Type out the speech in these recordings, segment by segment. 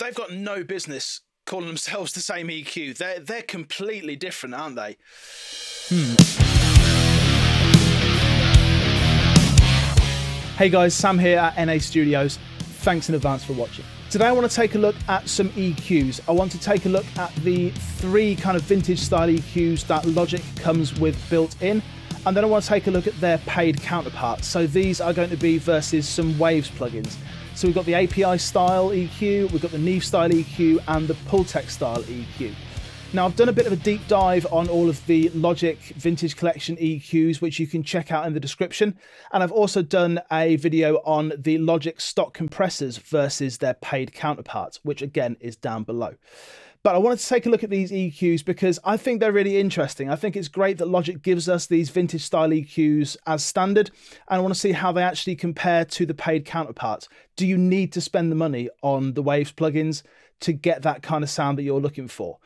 they've got no business calling themselves the same EQ. They're completely different, aren't they? Hey guys, Sam here at NA Studios. Thanks in advance for watching. Today I want to take a look at some EQs. I want to take a look at the 3 kind of vintage style EQs that Logic comes with built in. And then I want to take a look at their paid counterparts. So these are going to be versus some Waves plugins. So we've got the API style EQ, we've got the Neve style EQ, and the Puigtec style EQ. Now I've done a bit of a deep dive on all of the Logic Vintage Collection EQs, which you can check out in the description. And I've also done a video on the Logic stock compressors versus their paid counterparts, which again is down below. But I wanted to take a look at these EQs because I think they're really interesting. I think it's great that Logic gives us these vintage style EQs as standard, and I want to see how they actually compare to the paid counterparts. Do you need to spend the money on the Waves plugins to get that kind of sound that you're looking for?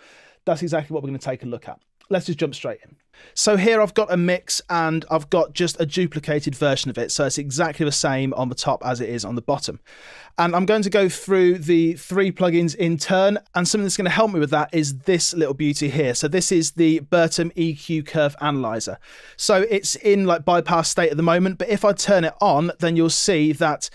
That's exactly what we're going to take a look at. Let's just jump straight in. So here I've got a mix and I've got just a duplicated version of it. So it's exactly the same on the top as it is on the bottom. And I'm going to go through the 3 plugins in turn. And something that's going to help me with that is this little beauty here. So this is the Bertum EQ Curve Analyzer. So it's in like bypass state at the moment, but if I turn it on, then you'll see that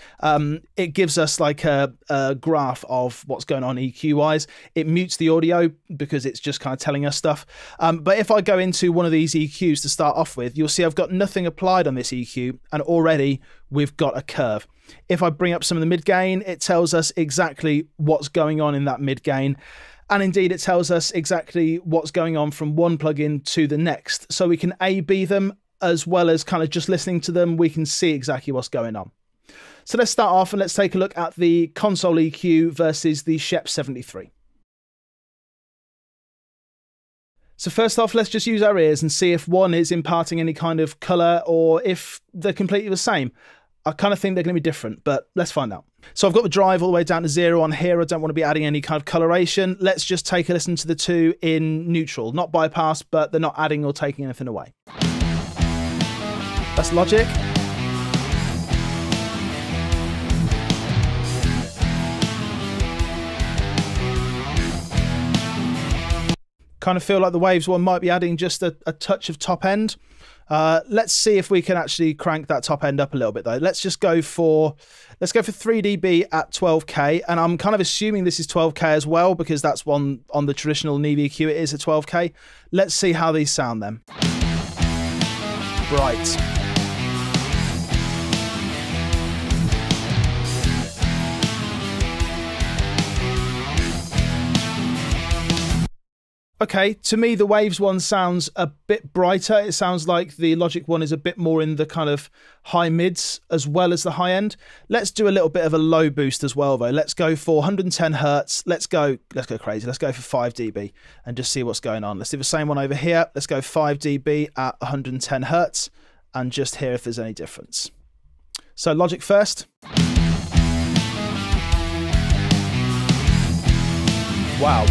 it gives us like a graph of what's going on EQ wise. It mutes the audio because it's just kind of telling us stuff. But if I go into one of these EQs to start off with, you'll see I've got nothing applied on this EQ and already we've got a curve. If I bring up some of the mid gain, it tells us exactly what's going on in that mid gain. And indeed, it tells us exactly what's going on from one plugin to the next. So we can A/B them as well as kind of just listening to them. We can see exactly what's going on. So let's start off and let's take a look at the console EQ versus the Scheps 73. So first off, let's just use our ears and see if one is imparting any kind of colour or if they're completely the same. I kind of think they're going to be different, but let's find out. So I've got the drive all the way down to 0 on here. I don't want to be adding any kind of coloration. Let's just take a listen to the 2 in neutral. Not bypass, but they're not adding or taking anything away. That's Logic. Kind of feel like the Waves one might be adding just a touch of top end. Let's see if we can actually crank that top end up a little bit though. Let's go for 3 dB at 12K, and I'm kind of assuming this is 12K as well because that's one on the traditional Neve EQ. It is at 12K. Let's see how these sound then. Bright. Okay, to me the Waves one sounds a bit brighter. It sounds like the Logic one is a bit more in the kind of high mids as well as the high end. Let's do a little bit of a low boost as well though. Let's go for 110 Hertz. Let's go crazy. Let's go for 5 dB and just see what's going on. Let's do the same one over here. Let's go 5 dB at 110 Hertz and just hear if there's any difference. So Logic first. Wow.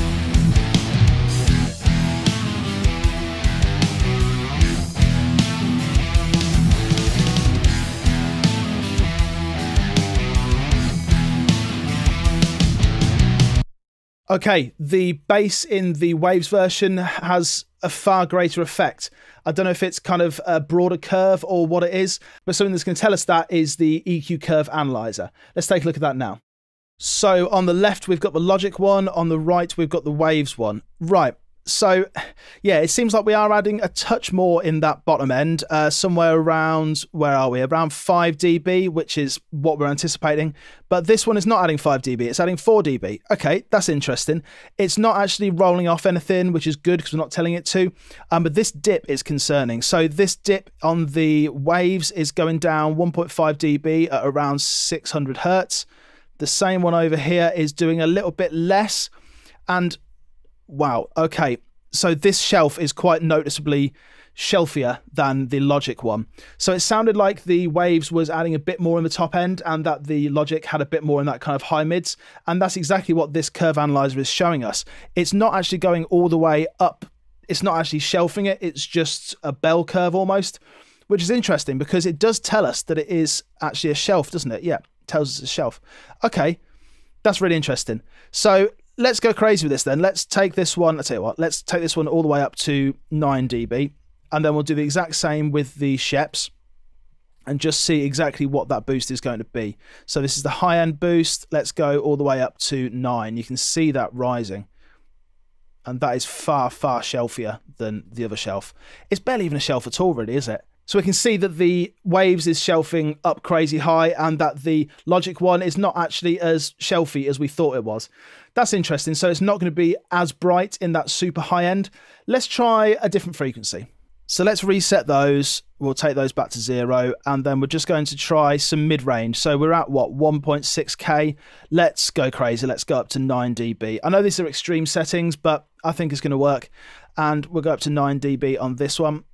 Okay, the bass in the Waves version has a far greater effect. I don't know if it's kind of a broader curve or what it is, but something that's going to tell us that is the EQ Curve Analyzer. Let's take a look at that now. So on the left, we've got the Logic one. On the right, we've got the Waves one. Right. So yeah, it seems like we are adding a touch more in that bottom end, somewhere around, where are we? Around 5 dB, which is what we're anticipating. But this one is not adding 5 dB, it's adding 4 dB. Okay, that's interesting. It's not actually rolling off anything, which is good because we're not telling it to. But this dip is concerning. So this dip on the Waves is going down 1.5 dB at around 600 Hertz. The same one over here is doing a little bit less. And wow, okay, so this shelf is quite noticeably shelfier than the Logic one. So it sounded like the Waves was adding a bit more in the top end and that the Logic had a bit more in that kind of high mids. And that's exactly what this curve analyzer is showing us. It's not actually going all the way up. It's not actually shelving it. It's just a bell curve almost, which is interesting because it does tell us that it is actually a shelf, doesn't it? Yeah, it tells us it's a shelf. Okay, That's really interesting. So let's go crazy with this then. Let's take this one, let's tell you what, let's take this one all the way up to 9 dB, and then we'll do the exact same with the Scheps and just see exactly what that boost is going to be. So this is the high-end boost. Let's go all the way up to 9. You can see that rising. And that is far, far shelfier than the other shelf. It's barely even a shelf at all, really, is it? So we can see that the Waves is shelving up crazy high and that the Logic one is not actually as shelfy as we thought it was. That's interesting. So it's not going to be as bright in that super high end. Let's try a different frequency. So let's reset those. We'll take those back to 0, and then we're just going to try some mid-range. So we're at what, 1.6K? Let's go crazy. Let's go up to 9 dB. I know these are extreme settings, but I think it's going to work. And we'll go up to 9 dB on this one.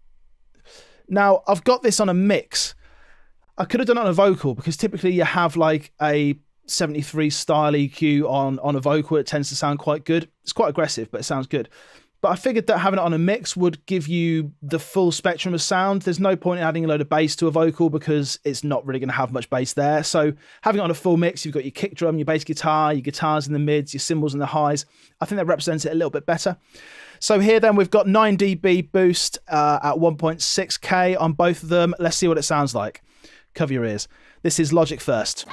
Now, I've got this on a mix. I could have done it on a vocal, because typically you have like a 73 style EQ on a vocal. It tends to sound quite good. It's quite aggressive, but it sounds good. But I figured that having it on a mix would give you the full spectrum of sound. There's no point in adding a load of bass to a vocal because it's not really going to have much bass there. So having it on a full mix, you've got your kick drum, your bass guitar, your guitars in the mids, your cymbals in the highs. I think that represents it a little bit better. So here then we've got 9 dB boost at 1.6K on both of them. Let's see what it sounds like. Cover your ears. This is Logic first.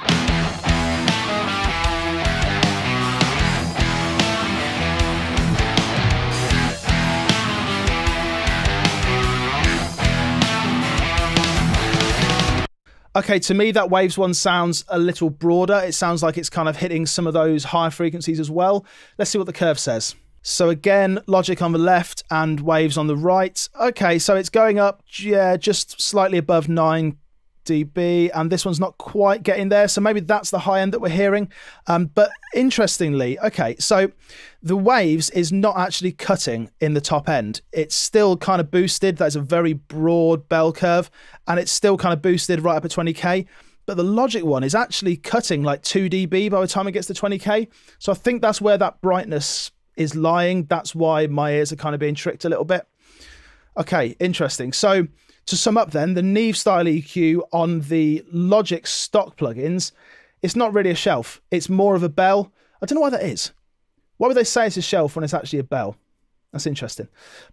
Okay, to me, that Waves one sounds a little broader. It sounds like it's kind of hitting some of those higher frequencies as well. Let's see what the curve says. So again, Logic on the left and Waves on the right. Okay, so it's going up, yeah, just slightly above 9 dB, and this one's not quite getting there, so maybe that's the high end that we're hearing. But interestingly, okay, so the Waves is not actually cutting in the top end. It's still kind of boosted. That's a very broad bell curve, and it's still kind of boosted right up at 20K. But the Logic one is actually cutting like 2 dB by the time it gets to 20K. So I think that's where that brightness is lying. That's why my ears are kind of being tricked a little bit. Okay, interesting. So to sum up then, the Neve style EQ on the Logic stock plugins, it's not really a shelf. It's more of a bell. I don't know why that is. Why would they say it's a shelf when it's actually a bell? That's interesting.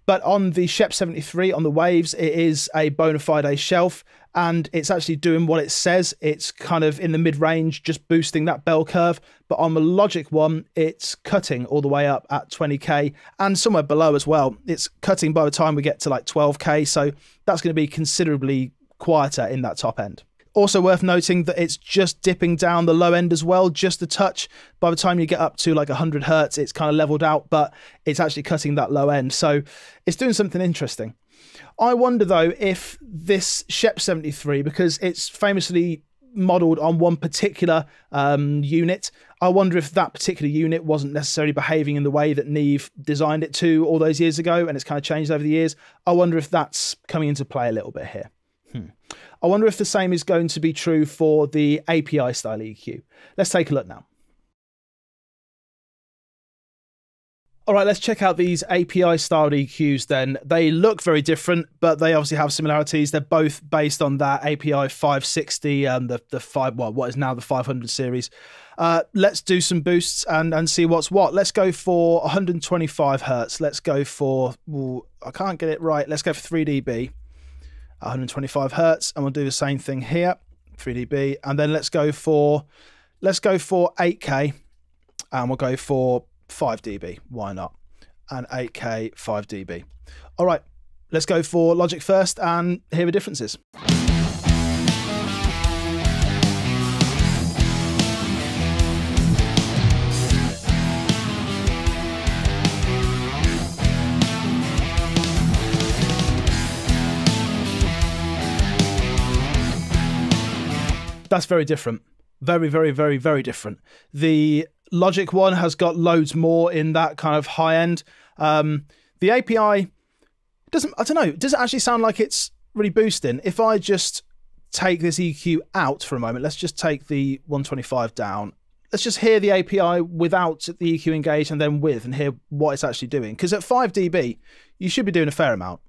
But on the Scheps 73, on the Waves, it is a bona fide shelf, and it's actually doing what it says. It's kind of in the mid-range, just boosting that bell curve. But on the Logic one, it's cutting all the way up at 20K and somewhere below as well. It's cutting by the time we get to like 12K, so that's going to be considerably quieter in that top end. Also worth noting that it's just dipping down the low end as well, just a touch. By the time you get up to like 100 Hertz, it's kind of leveled out, but it's actually cutting that low end. So it's doing something interesting. I wonder though if this Scheps 73, because it's famously modeled on one particular unit, I wonder if that particular unit wasn't necessarily behaving in the way that Neve designed it to all those years ago, and it's kind of changed over the years. I wonder if that's coming into play a little bit here. I wonder if the same is going to be true for the API style EQ. Let's take a look now. All right, let's check out these API style EQs then. They look very different, but they obviously have similarities. They're both based on that API 560 and what is now the 500 series. Let's do some boosts and see what's what. Let's go for 125 Hertz. Let's go for, I can't get it right. Let's go for 3 dB. 125 Hertz, and we'll do the same thing here, 3 dB, and then let's go for 8K, and we'll go for 5 dB. Why not? And 8K, 5 dB. All right, let's go for Logic first and hear the differences. That's very different. Very, very, very, very different. The Logic one has got loads more in that kind of high end. The API doesn't, I don't know, does it actually sound like it's really boosting? If I just take this EQ out for a moment, let's just take the 125 down. Let's just hear the API without the EQ engaged and then with, and hear what it's actually doing. Because at 5 dB, you should be doing a fair amount.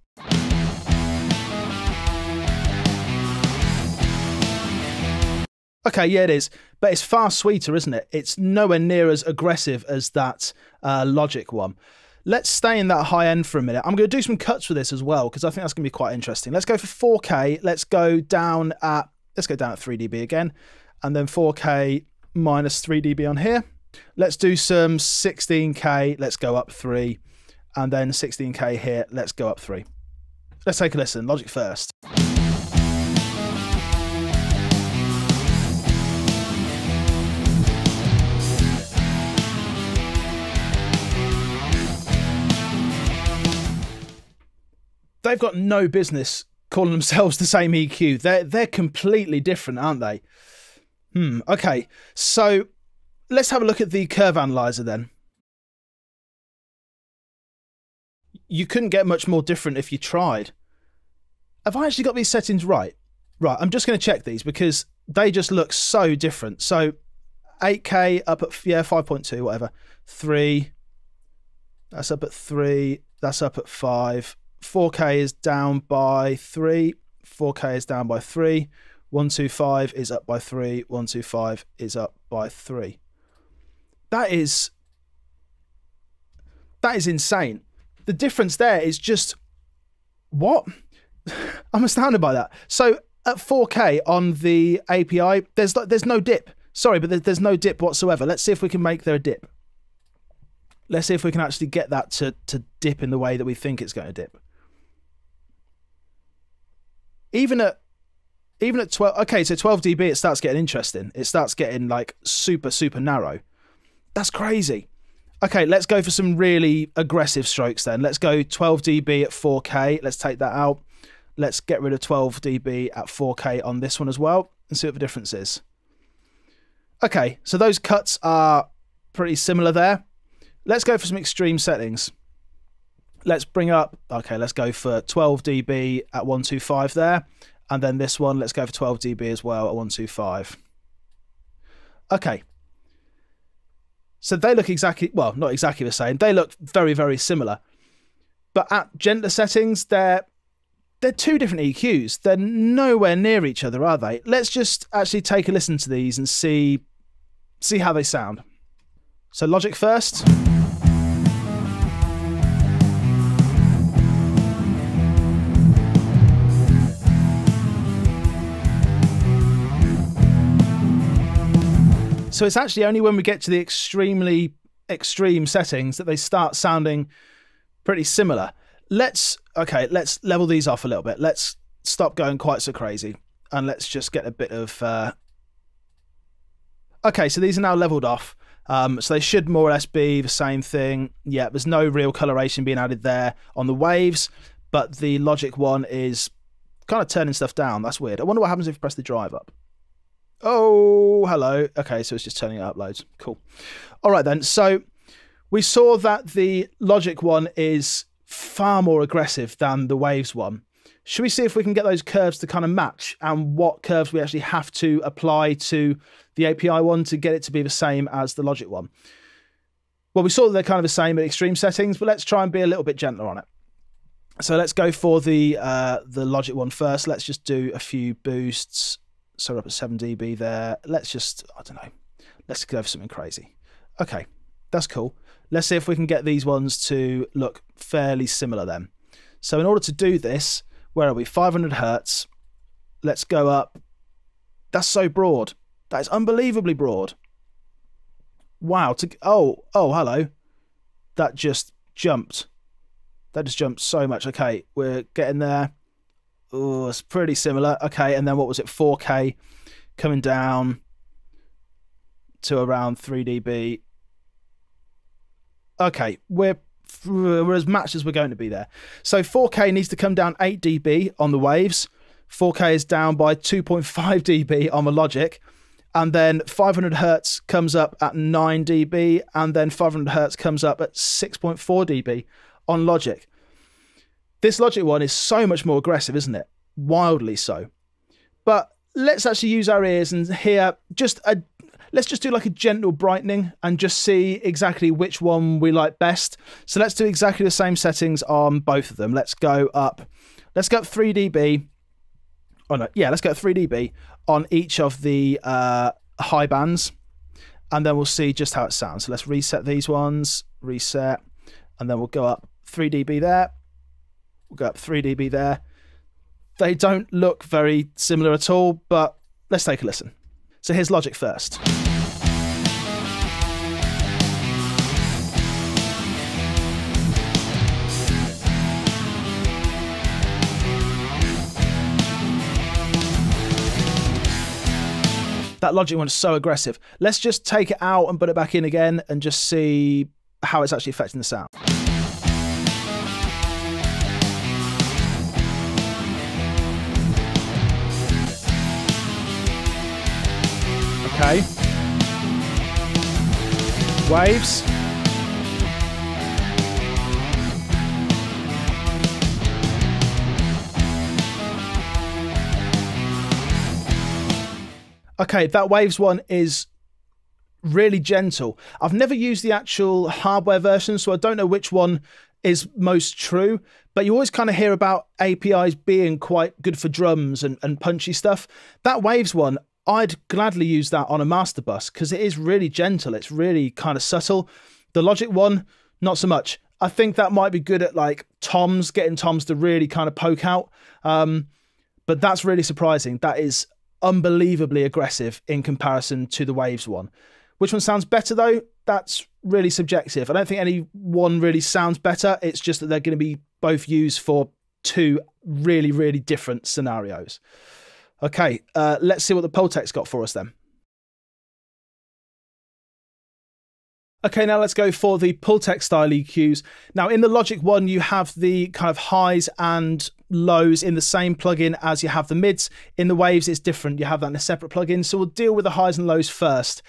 Okay, yeah, it is. But it's far sweeter, isn't it? It's nowhere near as aggressive as that Logic one. Let's stay in that high end for a minute. I'm going to do some cuts for this as well, because I think that's going to be quite interesting. Let's go for 4K. Let's go down at 3 dB again, and then 4K minus 3 dB on here. Let's do some 16K. Let's go up 3, and then 16K here. Let's go up 3. Let's take a listen. Logic first. They've got no business calling themselves the same EQ. They're completely different, aren't they? Okay, so let's have a look at the curve analyzer then. You couldn't get much more different if you tried. Have I actually got these settings right? Right, I'm just going to check these because they just look so different. So 8K up at, 5.2, whatever. 3. That's up at 3. That's up at 5. 4K is down by 3. 4K is down by 3. 125 is up by 3. 125 is up by 3. That is insane. The difference there is just what? I'm astounded by that. So at 4K on the API, there's no dip. Sorry, but there's no dip whatsoever. Let's see if we can make there a dip. Let's see if we can actually get that to dip in the way that we think it's going to dip. Even at 12, okay, so 12 dB, it starts getting interesting. It starts getting like super narrow. That's crazy. Okay, let's go for some really aggressive strokes then. Let's go 12 dB at 4K. Let's take that out. Let's get rid of 12 dB at 4K on this one as well and see what the difference is. Okay, so those cuts are pretty similar there. Let's go for some extreme settings. Let's bring up, okay, let's go for 12 dB at 125 there. And then this one, let's go for 12 dB as well at 125. Okay. So they look exactly, well, not exactly the same. They look very similar. But at gentler settings, they're two different EQs. They're nowhere near each other, are they? Let's just actually take a listen to these and see how they sound. So Logic first. So it's actually only when we get to the extremely extreme settings that they start sounding pretty similar. Let's level these off a little bit. Let's stop going quite so crazy and let's just get a bit of... Okay, so these are now leveled off. So they should more or less be the same thing. Yeah, there's no real coloration being added there on the waves, but the Logic one is kind of turning stuff down. That's weird. I wonder what happens if you press the drive up. Oh, hello. Okay, so it's just turning it up loads. Cool. All right then. So we saw that the Logic one is far more aggressive than the Waves one. Should we see if we can get those curves to kind of match and what curves we actually have to apply to the API one to get it to be the same as the Logic one? Well, we saw that they're kind of the same at extreme settings, but let's try and be a little bit gentler on it. So let's go for the Logic one first. Let's just do a few boosts. So we're up at 7 dB there. Let's just, I don't know, let's go for something crazy. Okay, that's cool. Let's see if we can get these ones to look fairly similar then. So in order to do this, where are we? 500 Hertz. Let's go up. That's so broad. That is unbelievably broad. Wow. Oh, hello. That just jumped. That just jumped so much. Okay, we're getting there. Oh, it's pretty similar. Okay, and then what was it? 4K coming down to around 3 dB. Okay, we're as matched as we're going to be there. So 4K needs to come down 8 dB on the Waves. 4K is down by 2.5 dB on the Logic. And then 500 Hertz comes up at 9 dB. And then 500 Hertz comes up at 6.4 dB on Logic. This Logic one is so much more aggressive, isn't it? Wildly so. But let's actually use our ears and hear let's just do like a gentle brightening and just see exactly which one we like best. So let's do exactly the same settings on both of them. Let's go up 3 dB oh no, yeah, let's go 3 dB on each of the high bands, and then we'll see just how it sounds. So let's reset these ones, reset, and then we'll go up 3 dB there, we'll go up 3 dB there. They don't look very similar at all, but let's take a listen. So here's Logic first. That Logic one is so aggressive. Let's just take it out and put it back in again and just see how it's actually affecting the sound. Okay. Waves. Okay, that Waves one is really gentle. I've never used the actual hardware version, so I don't know which one is most true, but you always kind of hear about APIs being quite good for drums and punchy stuff. That Waves one, I'd gladly use that on a master bus because it is really gentle. It's really kind of subtle. The Logic one, not so much. I think that might be good at like toms, getting toms to really kind of poke out. But that's really surprising. That is unbelievably aggressive in comparison to the Waves one. Which one sounds better though? That's really subjective. I don't think any one really sounds better. It's just that they're going to be both used for two really, really different scenarios. Okay, let's see what the Puigtec's got for us then. Okay, now let's go for the Puigtec style EQs. Now in the Logic one, you have the kind of highs and lows in the same plugin as you have the mids. In the Waves, it's different. You have that in a separate plugin. So we'll deal with the highs and lows first.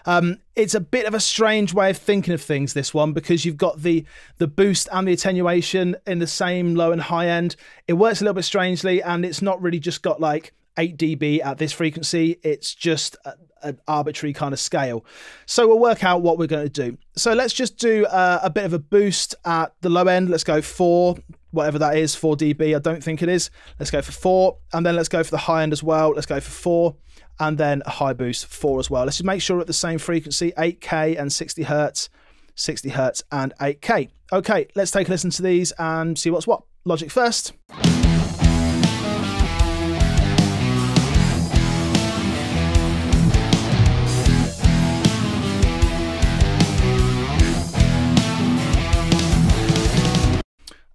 It's a bit of a strange way of thinking of things, this one, because you've got the boost and the attenuation in the same low and high end. It works a little bit strangely, and it's not really just got like 8 dB at this frequency. It's just an arbitrary kind of scale. So we'll work out what we're going to do. So let's just do a bit of a boost at the low end. Let's go 4, whatever that is, 4 dB. I don't think it is. Let's go for 4, and then let's go for the high end as well. Let's go for 4, and then a high boost 4 as well. Let's just make sure we're at the same frequency, 8K and 60 Hertz, 60 Hertz and 8K. Okay, let's take a listen to these and see what's what. Logic first.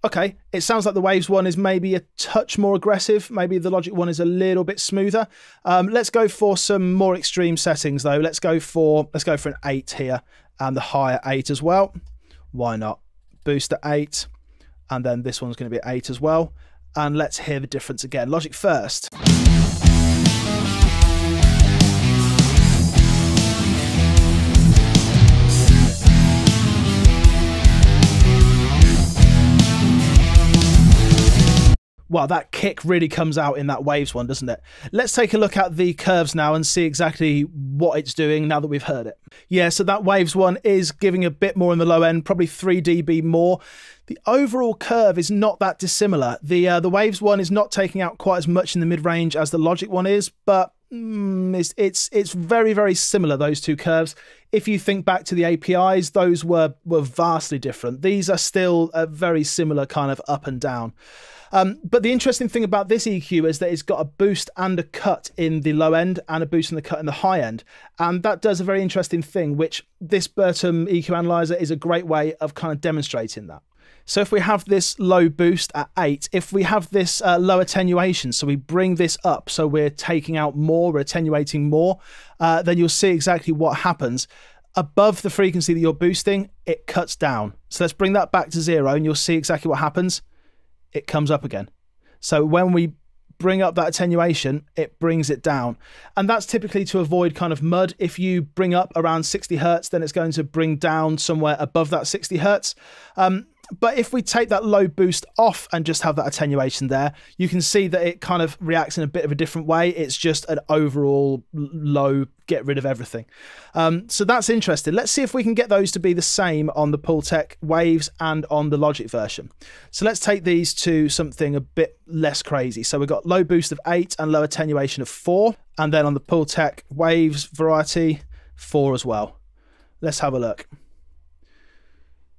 Okay, it sounds like the Waves one is maybe a touch more aggressive. Maybe the Logic one is a little bit smoother. Let's go for some more extreme settings though. Let's go for an 8 here and the higher 8 as well. Why not? Boost at 8, and then this one's going to be at 8 as well. And let's hear the difference again. Logic first. Well, that kick really comes out in that Waves one, doesn't it? Let's take a look at the curves now and see exactly what it's doing now that we've heard it. Yeah, so that Waves one is giving a bit more in the low end, probably 3 dB more. The overall curve is not that dissimilar. The Waves one is not taking out quite as much in the mid-range as the Logic one is, but it's very, very similar, those two curves. If you think back to the APIs, those were vastly different. These are still a very similar kind of up and down. But the interesting thing about this EQ is that it's got a boost and a cut in the low end and a boost and a cut in the high end. And that does a very interesting thing, which this Bertum EQ analyzer is a great way of kind of demonstrating that. So if we have this low boost at 8, if we have this low attenuation, so we bring this up, so we're taking out more, we're attenuating more, then you'll see exactly what happens. Above the frequency that you're boosting, it cuts down. So let's bring that back to 0 and you'll see exactly what happens. It comes up again. So when we bring up that attenuation, it brings it down. And that's typically to avoid kind of mud. If you bring up around 60 Hertz, then it's going to bring down somewhere above that 60 Hertz. But if we take that low boost off and just have that attenuation there, you can see that it kind of reacts in a bit of a different way. It's just an overall low, get rid of everything. So that's interesting. Let's see if we can get those to be the same on the Puigtec Waves and on the Logic version. So let's take these to something a bit less crazy. So we've got low boost of 8 and low attenuation of 4. And then on the Puigtec Waves variety, 4 as well. Let's have a look.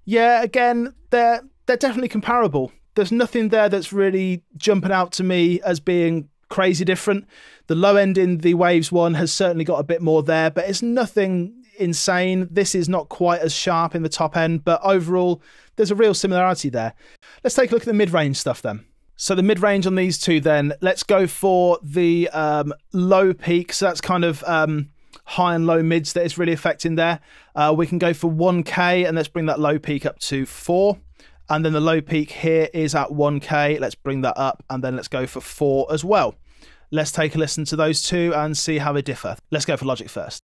Yeah, again, they're definitely comparable. There's nothing there that's really jumping out to me as being crazy different. The low end in the Waves one has certainly got a bit more there, but it's nothing insane. This is not quite as sharp in the top end, but overall, there's a real similarity there. Let's take a look at the mid-range stuff then. So the mid-range on these two then, let's go for the low peak. So that's kind of high and low mids that is really affecting there. We can go for 1K and let's bring that low peak up to 4. And then the low peak here is at 1K. Let's bring that up and then let's go for 4 as well. Let's take a listen to those two and see how they differ. Let's go for Logic first.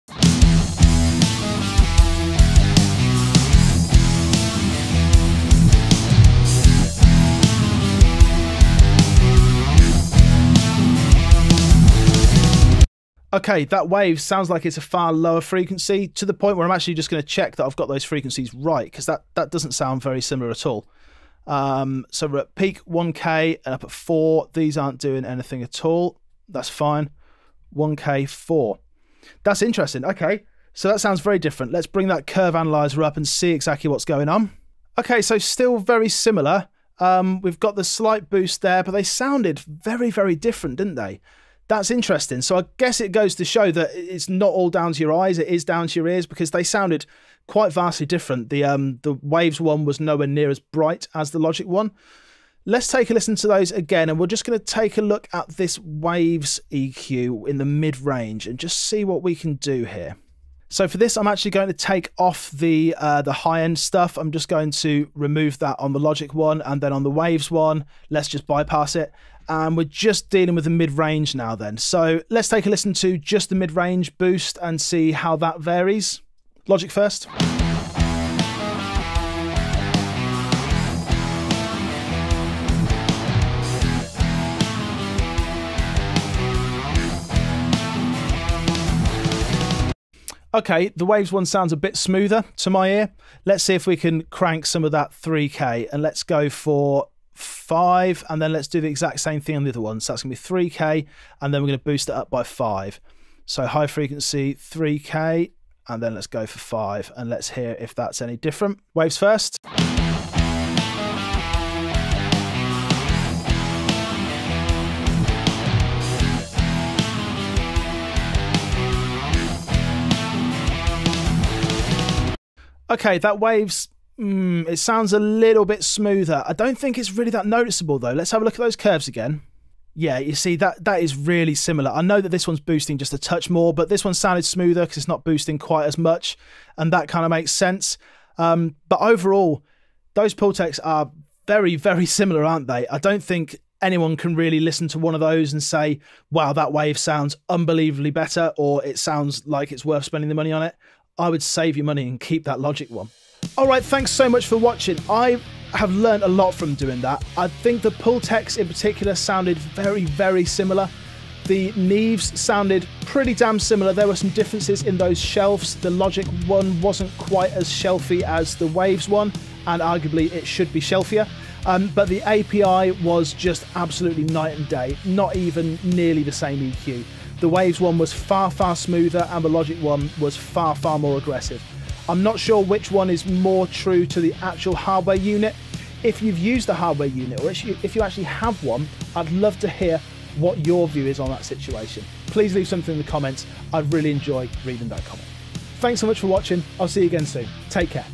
Okay, that wave sounds like it's a far lower frequency, to the point where I'm actually just going to check that I've got those frequencies right, because that doesn't sound very similar at all. So we're at peak 1K and up at 4. These aren't doing anything at all. That's fine. 1K, 4. That's interesting. Okay, so that sounds very different. Let's bring that curve analyzer up and see exactly what's going on. Okay, so still very similar. We've got the slight boost there, but they sounded very, very different, didn't they? That's interesting. So I guess it goes to show that it's not all down to your eyes, it is down to your ears, because they sounded quite vastly different. The Waves one was nowhere near as bright as the Logic one. Let's take a listen to those again, and we're just going to take a look at this Waves EQ in the mid-range and just see what we can do here. So for this, I'm actually going to take off the high-end stuff. I'm just going to remove that on the Logic one, and then on the Waves one, let's just bypass it. And we're just dealing with the mid-range now then. So let's take a listen to just the mid-range boost and see how that varies. Logic first. Okay, the Waves one sounds a bit smoother to my ear. Let's see if we can crank some of that 3K, and let's go for 5, and then let's do the exact same thing on the other one. So that's going to be 3K, and then we're going to boost it up by 5. So high frequency 3K, and then let's go for 5, and let's hear if that's any different. Waves first. Okay, that Waves, it sounds a little bit smoother. I don't think it's really that noticeable though. Let's have a look at those curves again. Yeah, you see, that is really similar. I know that this one's boosting just a touch more, but this one sounded smoother because it's not boosting quite as much, and that kind of makes sense. But overall, those Puigtecs are very, very similar, aren't they? I don't think anyone can really listen to one of those and say, wow, that Wave sounds unbelievably better, or it sounds like it's worth spending the money on it. I would save your money and keep that Logic one. All right, thanks so much for watching. I have learned a lot from doing that. I think the Puigtecs in particular sounded very, very similar. The Neves sounded pretty damn similar. There were some differences in those shelves. The Logic one wasn't quite as shelfy as the Waves one, and arguably it should be shelfier. But the API was just absolutely night and day, not even nearly the same EQ. The Waves one was far, far smoother, and the Logic one was far, far more aggressive. I'm not sure which one is more true to the actual hardware unit. If you've used the hardware unit, or if you actually have one, I'd love to hear what your view is on that situation. Please leave something in the comments. I'd really enjoy reading that comment. Thanks so much for watching. I'll see you again soon. Take care.